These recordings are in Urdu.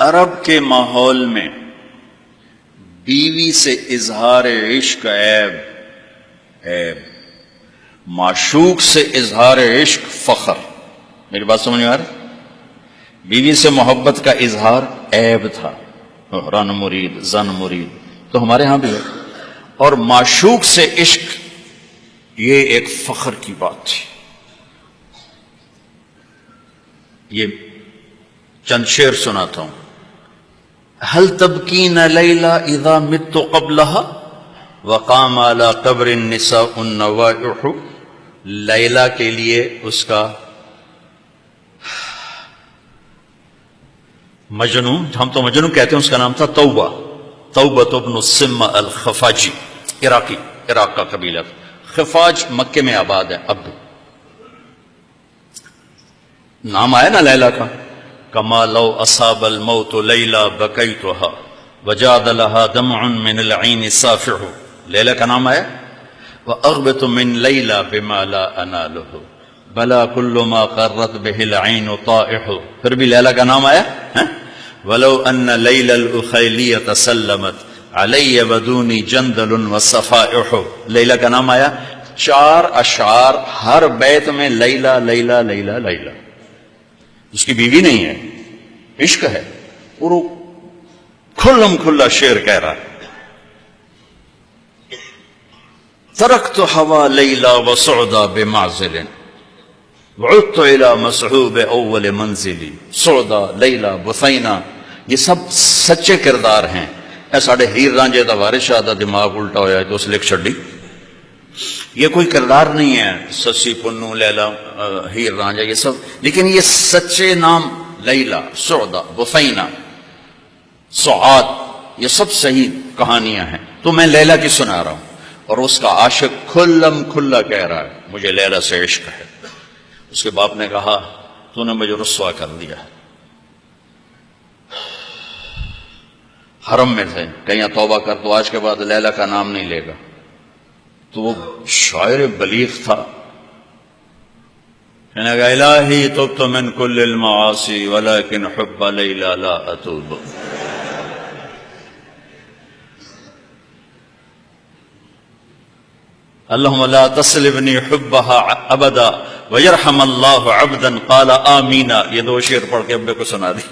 عرب کے ماحول میں بیوی سے اظہار عشق عیب، معشوق سے اظہار عشق فخر. میری بات سمجھ میں آ رہی؟ بیوی سے محبت کا اظہار عیب تھا، رن مرید زن مرید، تو ہمارے ہاں بھی ہے. اور معشوق سے عشق یہ ایک فخر کی بات تھی. یہ چند شعر سناتا ہوں. هل تبکین لیلا اذا مت قبلها وقام على قبر النساء النوائح. لیلا کے لیے اس کا مجنون، ہم تو مجنون کہتے ہیں، اس کا نام تھا توبہ ابن السمہ الخفاجی، عراق کا قبیلہ. خفاج مکے میں آباد ہے اب بھی. نام آیا نا لیلا کا. کما لو اصاب الموت لیلا بکیتها وجاد لها دمع من العین صافح. لیلا کا نام آیا. واغبط من لیلا بما لا اناله بلا كل ما قرت به العین طائح. پھر بھی لیلا کا نام آیا. ولو ان لیلا الاخیلیۃ سلمت علی ودونی جندل وصفائح. لیلا کا نام آیا. 4 اشعار ہر بیت میں لیلا لیلا لیلا لیلا. اس کی بیوی نہیں ہے، عشق ہے، اور وہ کھلم کھلا شعر کہہ رہا ہے. ترکت ہوا لیلا وسعدا بمعزل وعدت الى مسحوب اول منزلی. سعدا، لیلا، بثینہ، یہ سب سچے کردار ہیں. اے ساڑھے ہیر رانجے دا وارث شاہ دا دماغ الٹا ہویا ہے تو اس لکھ چھڑی. یہ کوئی کردار نہیں ہے، سسی پنو لیلا ہیر رانجا یہ سب، لیکن یہ سچے نام لیلا، سعدا، بثینہ، سعاد، یہ سب صحیح کہانیاں ہیں. تو میں لیلا کی سنا رہا ہوں اور اس کا عاشق کھلم کھلا کہہ رہا ہے مجھے لیلا سے عشق ہے. اس کے باپ نے کہا تو نے مجھے رسوا کر دیا. حرم میں تھے، کہیں توبہ کر تو آج کے بعد لیلا کا نام نہیں لے گا. تو وہ شاعر بلیغ تھا، کہنے لگا الہی تبت من کل المعاصی ولکن حب لیلا لا اتوب. اللہم لا تسلبنی حبها ابدا ویرحم اللہ عبدا قال آمین. یہ 2 شعر پڑھ کے ابے کو سنا دی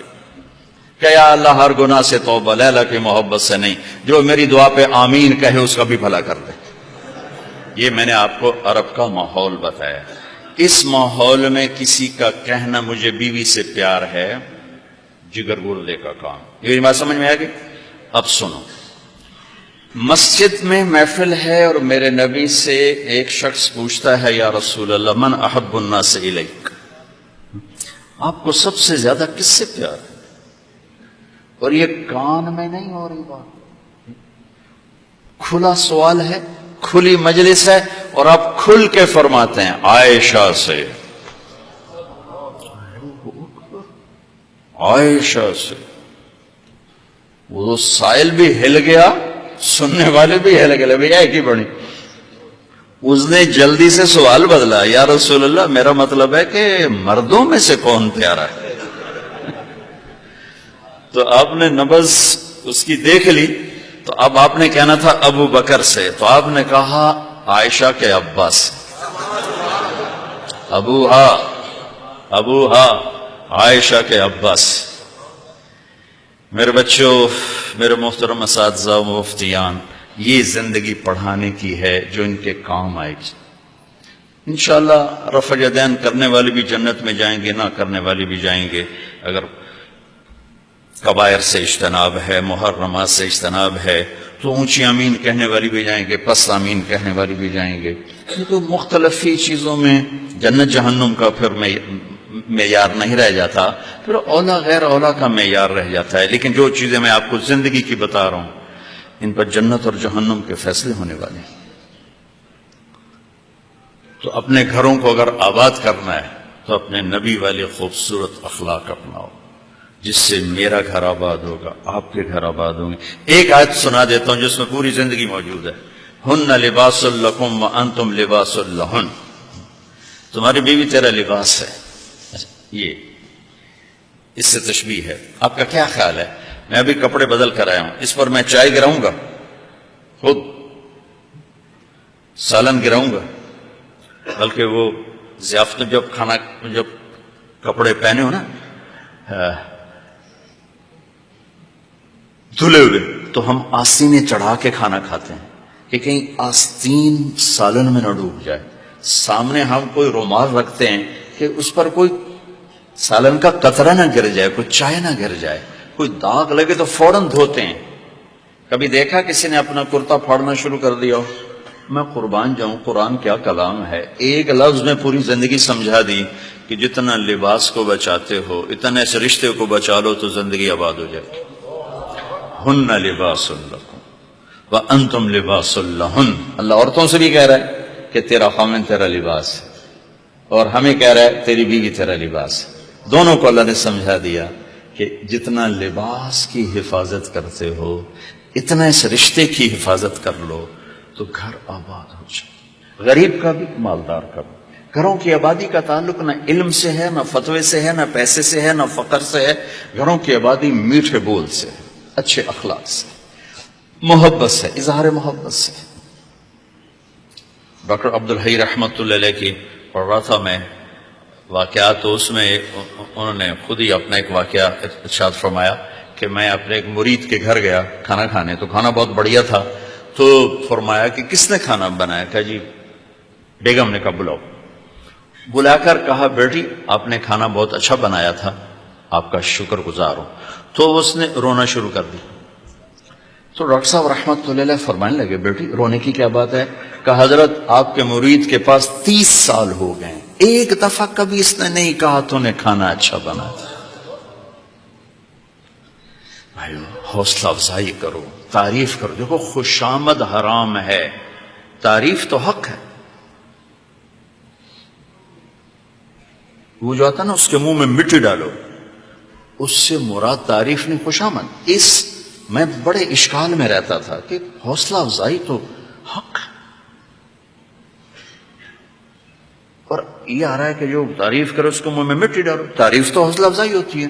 کہ یا اللہ ہر گناہ سے توبہ، لیلا کی محبت سے نہیں، جو میری دعا پہ آمین کہے اس کا بھی بھلا کر دے. یہ میں نے آپ کو عرب کا ماحول بتایا. اس ماحول میں کسی کا کہنا مجھے بیوی سے پیار ہے جگر گردے کا کام. یہ بات سمجھ میں آ گئی؟ اب سنو. مسجد میں محفل ہے اور میرے نبی سے ایک شخص پوچھتا ہے یا رسول اللہ من احب الناس الیک، آپ کو سب سے زیادہ کس سے پیار ہے؟ اور یہ کان میں نہیں ہو رہی بات، کھلا سوال ہے، کھلی مجلس ہے، اور آپ کھل کے فرماتے ہیں عائشہ سے. عائشہ سے. وہ سائل بھی ہل گیا، سننے والے بھی ہل گئے، بھئی ایک ہی بڑی. اس نے جلدی سے سوال بدلا، یا رسول اللہ میرا مطلب ہے کہ مردوں میں سے کون پیارا ہے؟ تو آپ نے نبض اس کی دیکھ لی. تو اب آپ نے کہنا تھا ابو بکر سے، تو آپ نے کہا عائشہ کے ابا سے. ابوہا عائشہ کے ابا سے. میرے بچوں، میرے محترم اساتذہ و مفتیان، یہ زندگی پڑھانے کی ہے جو ان کے کام آئے گی. انشاءاللہ رفع یدین کرنے والے بھی جنت میں جائیں گے، نہ کرنے والے بھی جائیں گے. اگر کبائر سے اجتناب ہے، محرمات سے اجتناب ہے، تو اونچی آمین کہنے والی بھی جائیں گے، پس آمین کہنے والی بھی جائیں گے. تو مختلف چیزوں میں جنت جہنم کا پھر معیار نہیں رہ جاتا، پھر اولا غیر اولا کا معیار رہ جاتا ہے. لیکن جو چیزیں میں آپ کو زندگی کی بتا رہا ہوں، ان پر جنت اور جہنم کے فیصلے ہونے والے ہیں. تو اپنے گھروں کو اگر آباد کرنا ہے تو اپنے نبی والے خوبصورت اخلاق اپناؤ، جس سے میرا گھر آباد ہوگا، آپ کے گھر آباد ہوں گے. ایک آیت سنا دیتا ہوں جس میں پوری زندگی موجود ہے. ہن لباس لکم وانتم لباس لہن. تمہاری بیوی تیرا لباس ہے. یہ اس سے تشبیہ ہے. آپ کا کیا خیال ہے؟ میں ابھی کپڑے بدل کر آیا ہوں، اس پر میں چائے گراؤں گا، خود سالن گراؤں گا؟ بلکہ وہ ضیافت میں جب کپڑے پہنے ہو نا دھلے ہوئے، تو ہم آستینیں چڑھا کے کھانا کھاتے ہیں کہ کہیں آستین سالن میں نہ ڈوب جائے. سامنے ہم کوئی رومال رکھتے ہیں کہ اس پر کوئی سالن کا قطرہ نہ گر جائے، کوئی چائے نہ گر جائے، کوئی داغ لگے تو فوراً دھوتے ہیں. کبھی دیکھا کسی نے اپنا کرتا پھاڑنا شروع کر دیا ہو؟ میں قربان جاؤں، قرآن کیا کلام ہے. ایک لفظ میں پوری زندگی سمجھا دی کہ جتنا لباس کو بچاتے ہو اتنا اس رشتے کو بچا لو تو زندگی آباد ہو جائے. ہن لباس لکم وانتم لباس لہن. اللہ عورتوں سے بھی کہہ رہا ہے کہ تیرا خامن تیرا لباس ہے، اور ہمیں کہہ رہا ہے تیری بیوی تیرا لباس ہے. دونوں کو اللہ نے سمجھا دیا کہ جتنا لباس کی حفاظت کرتے ہو اتنا اس رشتے کی حفاظت کر لو تو گھر آباد ہو جائے. غریب کا بھی مالدار کا بھی. گھروں کی آبادی کا تعلق نہ علم سے ہے، نہ فتوے سے ہے، نہ پیسے سے ہے، نہ فقر سے ہے. گھروں کی آبادی میٹھے بول سے ہے، اچھے اخلاق سے، محبت سے، اظہار محبت سے. ڈاکٹر عبدالحی رحمت اللہ علیہ کی پڑھ رہا تھا میں واقعات، تو اس میں انہوں نے خود ہی اپنا ایک واقعہ ارشاد فرمایا کہ میں اپنے ایک مرید کے گھر گیا کھانا کھانے، تو کھانا بہت بڑھیا تھا. تو فرمایا کہ کس نے کھانا بنایا؟ کہا جی بیگم نے. کہا بلاؤ. بلا کر کہا بیٹی آپ نے کھانا بہت اچھا بنایا تھا، آپ کا شکر گزار ہوں. تو اس نے رونا شروع کر دی. تو ڈاکٹر صاحب رحمت اللہ علیہ فرمانے لگے بیٹی رونے کی کیا بات ہے؟ کہ حضرت آپ کے مرید کے پاس 30 سال ہو گئے، ایک دفعہ کبھی اس نے نہیں کہا تو نے کھانا اچھا بنا. بھائی حوصلہ افزائی کرو، تعریف کرو. دیکھو خوشامد حرام ہے، تعریف تو حق ہے. وہ جو آتا نا اس کے منہ میں مٹی ڈالو، اس سے مراد تعریف نہیں خوشامد. میں بڑے اشکال میں رہتا تھا کہ حوصلہ افزائی تو حق ہے، اور یہ آ رہا ہے کہ جو تعریف کرو اس کو منہ میں مٹی ڈالو. تعریف تو حوصلہ افزائی ہوتی ہے.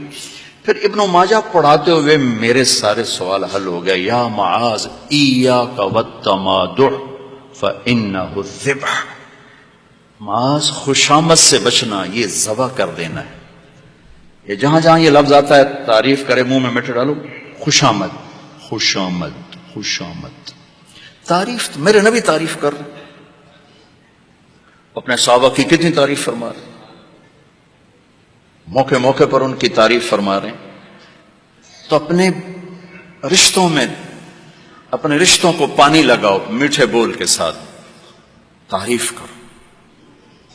پھر ابن ماجہ پڑھاتے ہوئے میرے سارے سوال حل ہو گئے. یا معاذ ایاک والتمادع فانہ الذبح. معاذ خوشامد سے بچنا، یہ ذبح کر دینا ہے. یہ جہاں جہاں یہ لفظ آتا ہے تعریف کرے منہ میں مٹی ڈالو، خوشامد خوشامد خوشامد. تعریف میرے نبی تعریف کر رہے، اپنے صحابہ کی کتنی تعریف فرما رہے، موقع موقع پر ان کی تعریف فرما رہے ہیں. تو اپنے رشتوں میں اپنے رشتوں کو پانی لگاؤ، میٹھے بول کے ساتھ تعریف کرو.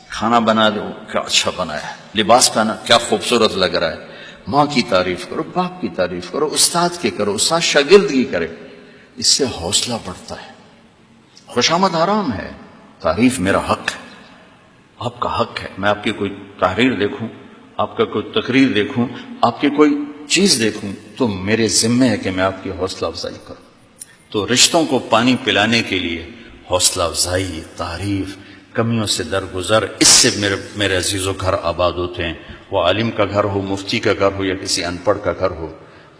کھانا بنا دو، کیا اچھا بنایا ہے. لباس پہنا، کیا خوبصورت لگ رہا ہے. ماں کی تعریف کرو، باپ کی تعریف کرو، استاد کی کرو، استاد شاگرد کی کرے. اس سے حوصلہ بڑھتا ہے. خوشامد حرام ہے، تعریف میرا حق ہے، آپ کا حق ہے. میں آپ کی کوئی تحریر دیکھوں، آپ کا کوئی تقریر دیکھوں، آپ کی کوئی چیز دیکھوں تو میرے ذمہ ہے کہ میں آپ کی حوصلہ افزائی کروں. تو رشتوں کو پانی پلانے کے لیے حوصلہ افزائی، تعریف، کمیوں سے درگزر، اس سے میرے عزیزوں گھر آباد ہوتے ہیں. وہ عالم کا گھر ہو، مفتی کا گھر ہو، یا کسی ان پڑھ کا گھر ہو.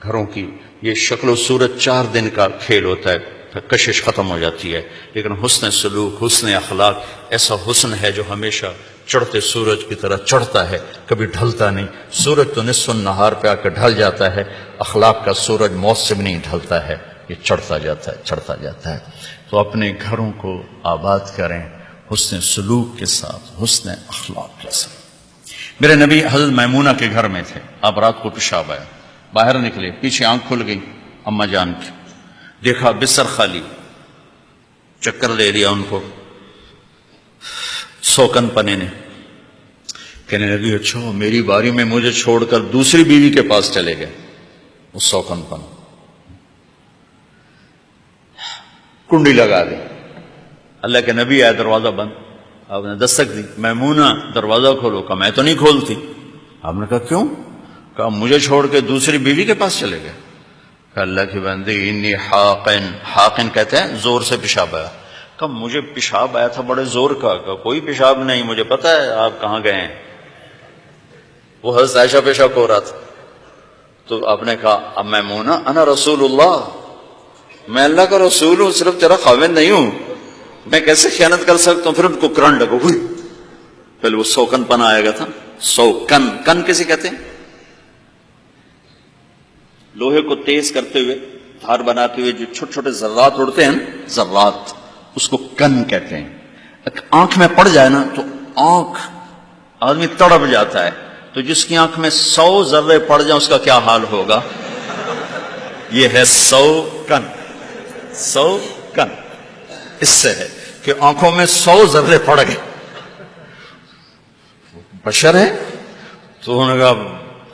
گھروں کی یہ شکل و صورت 4 دن کا کھیل ہوتا ہے، پھر کشش ختم ہو جاتی ہے. لیکن حسن سلوک، حسن اخلاق ایسا حسن ہے جو ہمیشہ چڑھتے سورج کی طرح چڑھتا ہے، کبھی ڈھلتا نہیں. سورج تو نصف النہار پہ آ کے ڈھل جاتا ہے، اخلاق کا سورج موت سے بھی نہیں ڈھلتا ہے، یہ چڑھتا جاتا ہے چڑھتا جاتا ہے. تو اپنے گھروں کو آباد کریں حسن سلوک کے ساتھ، حسن اخلاق کے ساتھ. میرے نبی حضرت میمونہ کے گھر میں تھے. اب رات کو پیشاب آیا، باہر نکلے، پیچھے آنکھ کھل گئی اماں جان کی، دیکھا بستر خالی. چکر لے لیا ان کو سوکن پنے نے. کہنے لگی اچھا میری باری میں مجھے چھوڑ کر دوسری بیوی کے پاس چلے گئے. وہ سوکن پن کنڈی لگا دی. اللہ کے نبی آئے، دروازہ بند. آپ نے دستک دی، میمونہ دروازہ کھولو. کہا میں تو نہیں کھولتی. آپ نے کہا کیوں؟ کہا مجھے چھوڑ کے دوسری بیوی کے پاس چلے گئے. کہا اللہ کی بندی انی حاقن، حاقن کہتے ہیں زور سے پیشاب آیا. کہا مجھے پیشاب آیا تھا بڑے زور کا. کہا کوئی پیشاب نہیں، مجھے پتا ہے آپ کہاں گئے ہیں. وہ حضرت عائشہ پیشاب ہو رہا تھا. تو آپ نے کہا اب میمونہ انا رسول اللہ، میں اللہ کا رسول ہوں، صرف تیرا خاوند نہیں ہوں، میں کیسے خیانت کر سکتا ہوں؟ پھر ان کو کرنٹ لگا، ہوئی پہلے وہ سوکن پن آئے گا تھا، سوکن، کن کسے کہتے ہیں؟ لوہے کو تیز کرتے ہوئے، دھار بناتے ہوئے جو چھوٹے چھوٹے ذرات اڑتے ہیں، ذرات، اس کو کن کہتے ہیں۔ آنکھ میں پڑ جائے نا تو آنکھ آدمی تڑپ جاتا ہے، تو جس کی آنکھ میں 100 ذرے پڑ جائیں اس کا کیا حال ہوگا؟ یہ ہے 100 کن، 100 کن، اس سے ہے کہ آنکھوں میں 100 ذرے پڑ گئے، بشر ہے۔ تو انہوں نے کہا،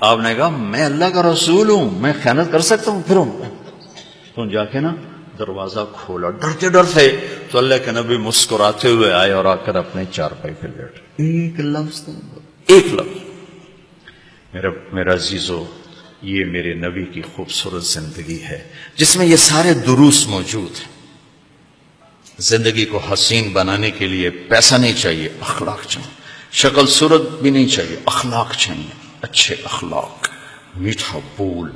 آپ نے کہا میں اللہ کا رسول ہوں، میں خیانت کر سکتا ہوں؟ پھر تو جا کے نا دروازہ کھولا، ڈرتے ڈرتے، تو اللہ کے نبی مسکراتے ہوئے آئے اور آ کر اپنے چارپائی پہ بیٹھے، ایک لفظ، ایک لفظ۔ میرا عزیزو، یہ میرے نبی کی خوبصورت زندگی ہے جس میں یہ سارے دروس موجود ہیں۔ زندگی کو حسین بنانے کے لیے پیسہ نہیں چاہیے، اخلاق چاہیے، شکل صورت بھی نہیں چاہیے، اخلاق چاہیے، اچھے اخلاق، میٹھا بول،